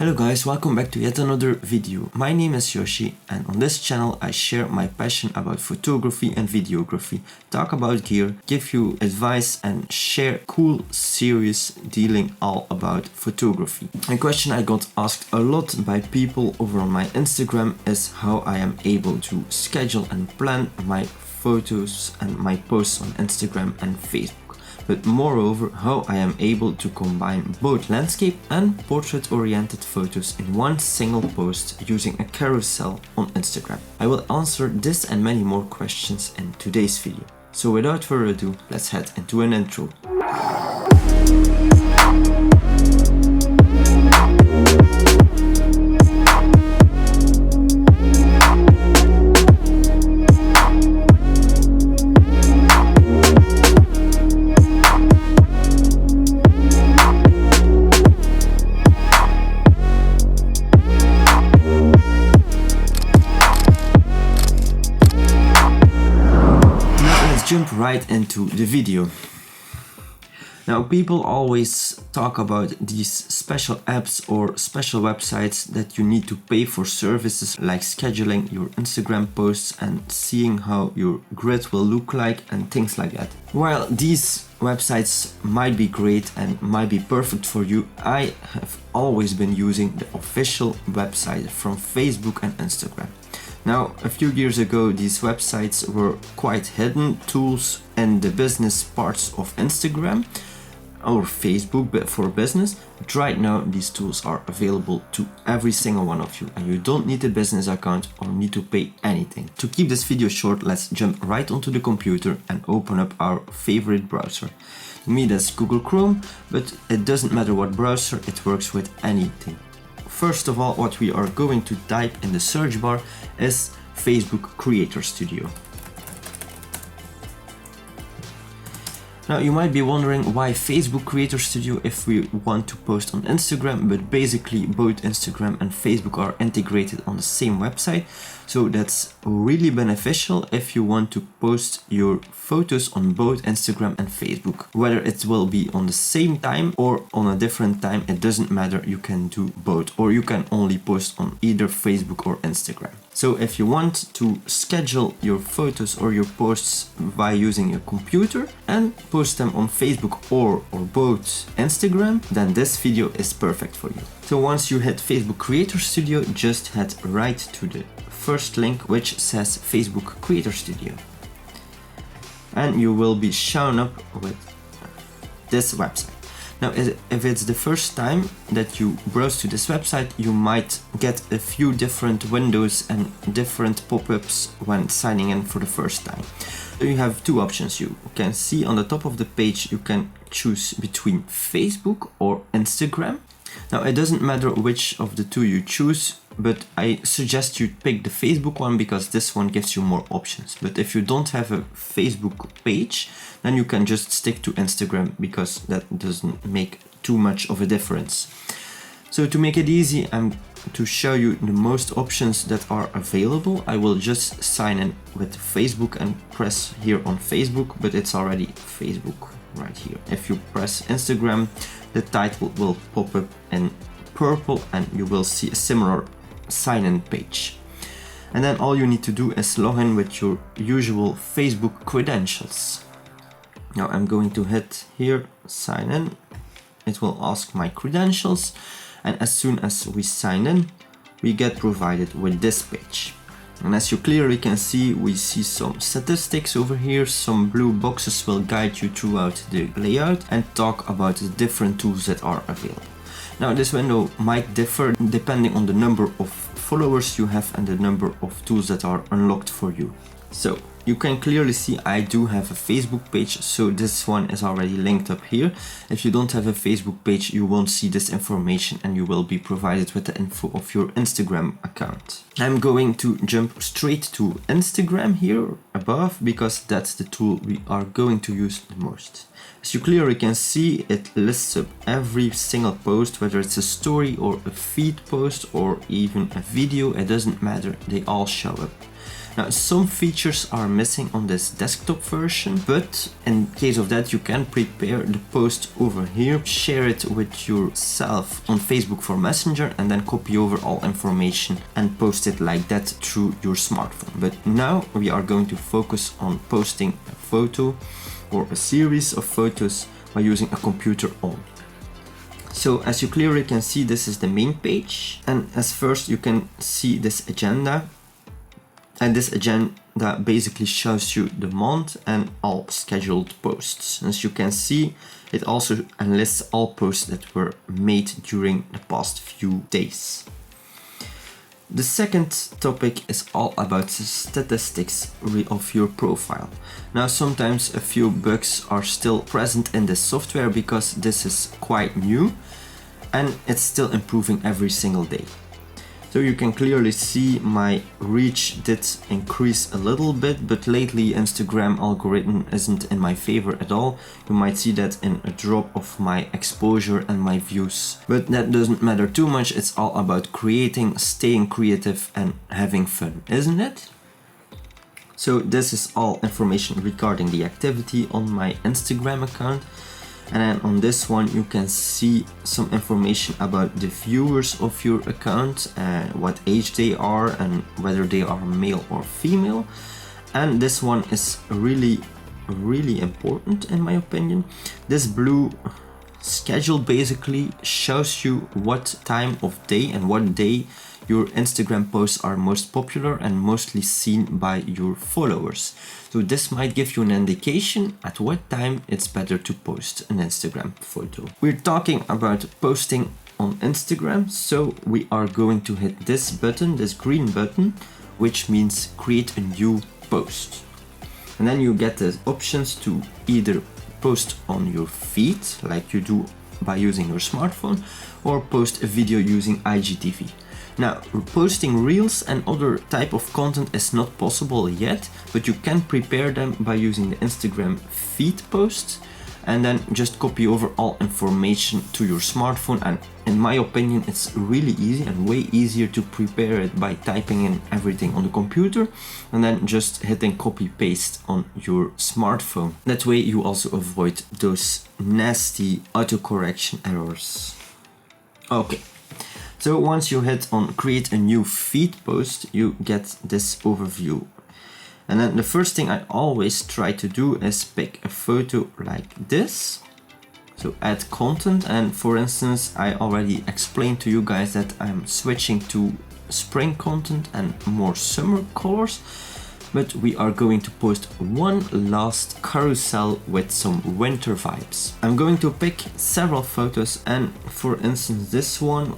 Hello guys, welcome back to yet another video. My name is Yoshi and on this channel I share my passion about photography and videography, talk about gear, give you advice and share cool series dealing all about photography. A question I got asked a lot by people over on my Instagram is how I am able to schedule and plan my photos and my posts on Instagram and Facebook. But moreover, how I am able to combine both landscape and portrait-oriented photos in one single post using a carousel on Instagram. I will answer this and many more questions in today's video. So without further ado, let's head into an intro. Jump right into the video. Now, people always talk about these special apps or special websites that you need to pay for services like scheduling your Instagram posts and seeing how your grid will look like and things like that. While these websites might be great and might be perfect for you, I have always been using the official website from Facebook and Instagram. Now, a few years ago, these websites were quite hidden tools in the business parts of Instagram or Facebook for business. But right now, these tools are available to every single one of you and you don't need a business account or need to pay anything. To keep this video short, let's jump right onto the computer and open up our favorite browser. To me, that's Google Chrome, but it doesn't matter what browser, it works with anything. First of all, what we are going to type in the search bar is Facebook Creator Studio. Now you might be wondering why Facebook Creator Studio if we want to post on Instagram, but basically both Instagram and Facebook are integrated on the same website. So that's really beneficial if you want to post your photos on both Instagram and Facebook. Whether it will be on the same time or on a different time, it doesn't matter, you can do both, or you can only post on either Facebook or Instagram. So if you want to schedule your photos or your posts by using your computer and post them on Facebook or both Instagram, then this video is perfect for you. So once you hit Facebook Creator Studio, just head right to the first link which says Facebook Creator Studio. And you will be shown up with this website. Now, if it's the first time that you browse to this website, you might get a few different windows and different pop-ups when signing in for the first time. So you have two options. You can see on the top of the page, you can choose between Facebook or Instagram. Now, it doesn't matter which of the two you choose, but I suggest you pick the Facebook one because this one gives you more options. But if you don't have a Facebook page, then you can just stick to Instagram because that doesn't make too much of a difference. So to make it easy, I'm to show you the most options that are available. I will just sign in with Facebook and press here on Facebook, but it's already Facebook right here. If you press Instagram, the title will pop up in purple and you will see a similar sign-in page. And then all you need to do is log in with your usual Facebook credentials. Now I'm going to hit here, sign in. It will ask my credentials, and as soon as we sign in, we get provided with this page. And as you clearly can see, we see some statistics over here. Some blue boxes will guide you throughout the layout and talk about the different tools that are available. Now this window might differ depending on the number of followers you have and the number of tools that are unlocked for you. So you can clearly see I do have a Facebook page, so this one is already linked up here. If you don't have a Facebook page, you won't see this information and you will be provided with the info of your Instagram account. I'm going to jump straight to Instagram here above because that's the tool we are going to use the most. As you clearly can see, it lists up every single post, whether it's a story or a feed post or even a video, it doesn't matter, they all show up. Now, some features are missing on this desktop version, but in case of that, you can prepare the post over here, share it with yourself on Facebook for Messenger, and then copy over all information and post it like that through your smartphone. But now we are going to focus on posting a photo or a series of photos by using a computer only. So as you clearly can see, this is the main page, and as first you can see this agenda, and this agenda basically shows you the month and all scheduled posts. As you can see, it also lists all posts that were made during the past few days. The second topic is all about the statistics of your profile. Now, sometimes a few bugs are still present in the software because this is quite new and it's still improving every single day. So you can clearly see my reach did increase a little bit, but lately Instagram algorithm isn't in my favor at all. You might see that in a drop of my exposure and my views. But that doesn't matter too much, it's all about creating, staying creative and having fun, isn't it? So this is all information regarding the activity on my Instagram account. And then on this one you can see some information about the viewers of your account, what age they are and whether they are male or female. And this one is really important in my opinion. This blue schedule basically shows you what time of day and what day your Instagram posts are most popular and mostly seen by your followers. So this might give you an indication at what time it's better to post an Instagram photo. We're talking about posting on Instagram, so we are going to hit this button, this green button, which means create a new post. And then you get the options to either post on your feed, like you do by using your smartphone, or post a video using IGTV. Now, posting reels and other type of content is not possible yet, but you can prepare them by using the Instagram feed posts and then just copy over all information to your smartphone. And in my opinion, it's really easy and way easier to prepare it by typing in everything on the computer and then just hitting copy paste on your smartphone. That way you also avoid those nasty autocorrection errors. Okay. So once you hit on create a new feed post, you get this overview. And then the first thing I always try to do is pick a photo like this. So add content, and for instance, I already explained to you guys that I'm switching to spring content and more summer colors. But we are going to post one last carousel with some winter vibes. I'm going to pick several photos, and for instance this one,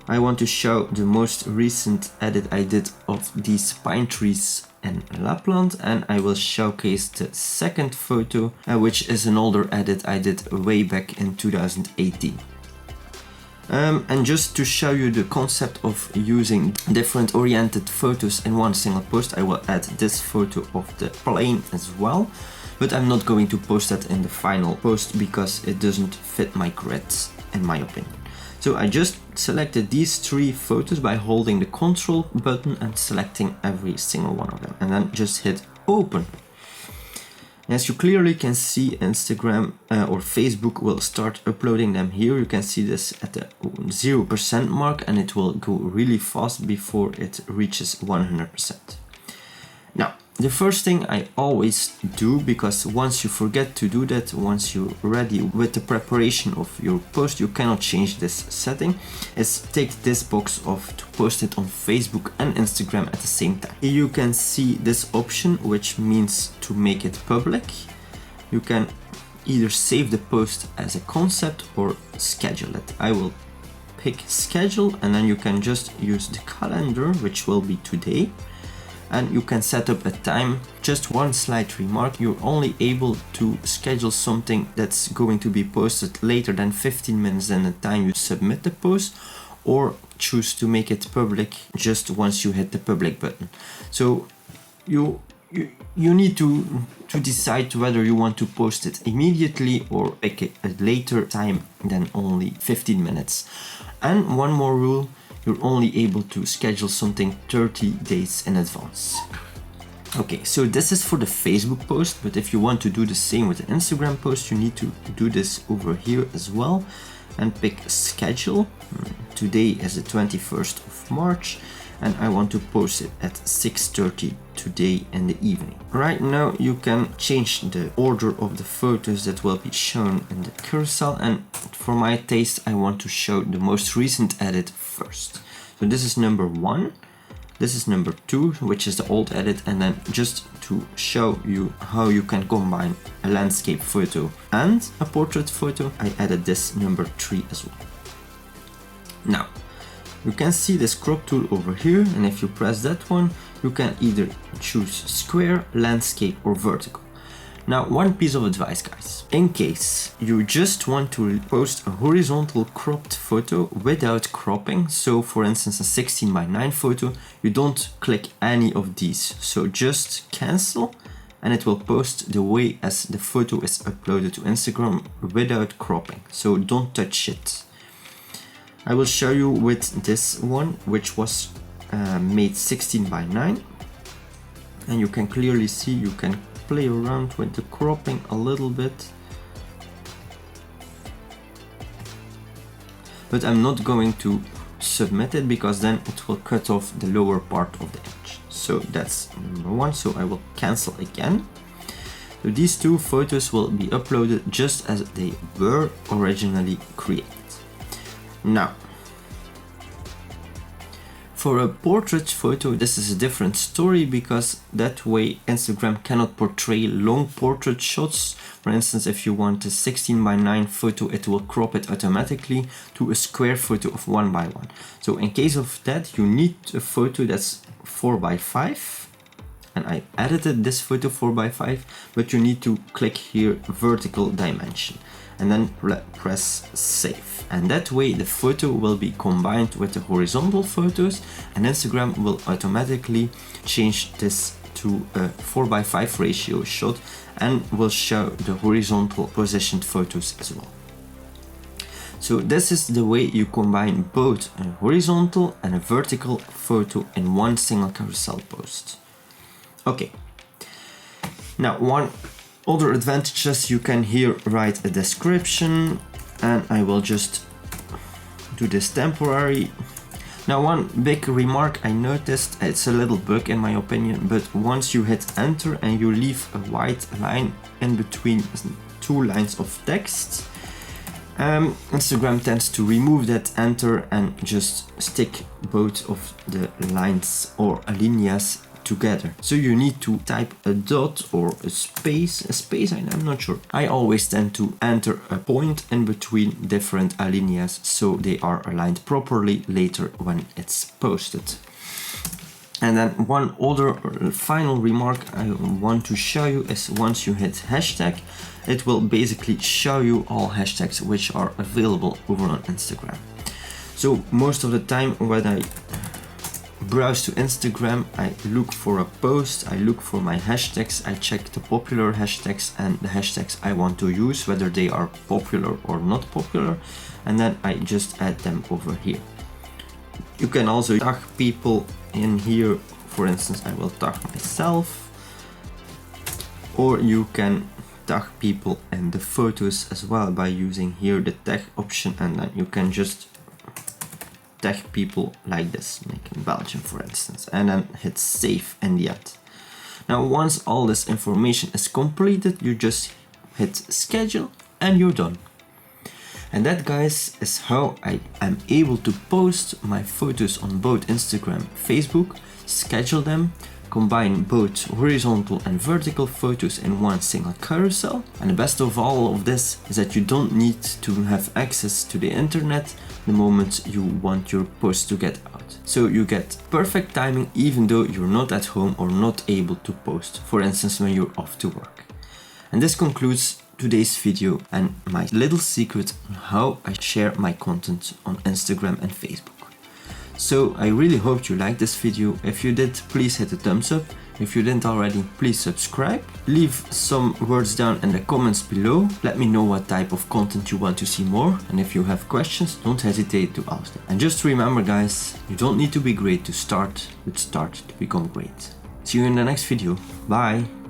I want to show the most recent edit I did of these pine trees in Lapland, and I will showcase the second photo, which is an older edit I did way back in 2018. And just to show you the concept of using different oriented photos in one single post, I will add this photo of the plane as well, but I'm not going to post that in the final post because it doesn't fit my grids in my opinion. So I just selected these three photos by holding the control button and selecting every single one of them, and then just hit open. As you clearly can see, Instagram or Facebook will start uploading them here. You can see this at the 0% mark, and it will go really fast before it reaches 100%. Now, the first thing I always do, because once you forget to do that, once you're ready with the preparation of your post, you cannot change this setting, is take this box off to post it on Facebook and Instagram at the same time. You can see this option, which means to make it public. You can either save the post as a concept or schedule it. I will pick schedule, and then you can just use the calendar, which will be today. And you can set up a time. Just one slight remark, you're only able to schedule something that's going to be posted later than 15 minutes than the time you submit the post, or choose to make it public just once you hit the public button. So you need to decide whether you want to post it immediately or pick a later time than only 15 minutes. And one more rule, you're only able to schedule something 30 days in advance. Okay, so this is for the Facebook post, but if you want to do the same with the Instagram post, you need to do this over here as well and pick schedule. Today is the 21st of March and I want to post it at 6:30 today in the evening. Right now you can change the order of the photos that will be shown in the carousel, and for my taste I want to show the most recent edit first. So this is number 1. This is number 2, which is the old edit, and then just to show you how you can combine a landscape photo and a portrait photo, I added this number 3 as well. Now, you can see this crop tool over here, and if you press that one, you can either choose square, landscape or vertical. Now, one piece of advice, guys. In case you just want to post a horizontal cropped photo without cropping, so for instance a 16:9 photo, you don't click any of these. So just cancel and it will post the way as the photo is uploaded to Instagram without cropping. So don't touch it. I will show you with this one, which was made 16:9, and you can clearly see you can play around with the cropping a little bit, but I'm not going to submit it because then it will cut off the lower part of the image. So that's number 1, so I will cancel again. So these 2 photos will be uploaded just as they were originally created. Now, for a portrait photo, this is a different story because that way Instagram cannot portray long portrait shots. For instance, if you want a 16:9 photo, it will crop it automatically to a square photo of 1:1. So in case of that, you need a photo that's 4:5. And I edited this photo 4:5, but you need to click here vertical dimension and then press save. And that way the photo will be combined with the horizontal photos, and Instagram will automatically change this to a 4:5 ratio shot and will show the horizontal positioned photos as well. So this is the way you combine both a horizontal and a vertical photo in one single carousel post. Okay, now one other advantages, you can here write a description, and I will just do this temporary. Now, one big remark I noticed, it's a little bug in my opinion, but once you hit enter and you leave a white line in between 2 lines of text, Instagram tends to remove that enter and just stick both of the lines or alineas together. So you need to type a dot or a space, I'm not sure. I always tend to enter a point in between different alineas so they are aligned properly later when it's posted. And then one other final remark I want to show you is once you hit hashtag, it will basically show you all hashtags which are available over on Instagram. So most of the time when I browse to Instagram, I look for a post, I look for my hashtags, I check the popular hashtags and the hashtags I want to use, whether they are popular or not popular, and then I just add them over here. You can also tag people in here. For instance, I will tag myself, or you can tag people in the photos as well by using here the tag option, and then you can just tag people like this, like in Belgium for instance, and then hit save in the end. Now once all this information is completed, you just hit schedule and you're done. And that, guys, is how I am able to post my photos on both Instagram, Facebook, schedule them, combine both horizontal and vertical photos in one single carousel. And the best of all of this is that you don't need to have access to the internet the moment you want your post to get out. So you get perfect timing even though you're not at home or not able to post, for instance when you're off to work. And this concludes today's video and my little secret on how I share my content on Instagram and Facebook. So I really hope you liked this video. If you did, please hit the thumbs up. If you didn't already, please subscribe. Leave some words down in the comments below. Let me know what type of content you want to see more, and if you have questions, don't hesitate to ask them. And just remember guys, you don't need to be great to start, but start to become great. See you in the next video. Bye!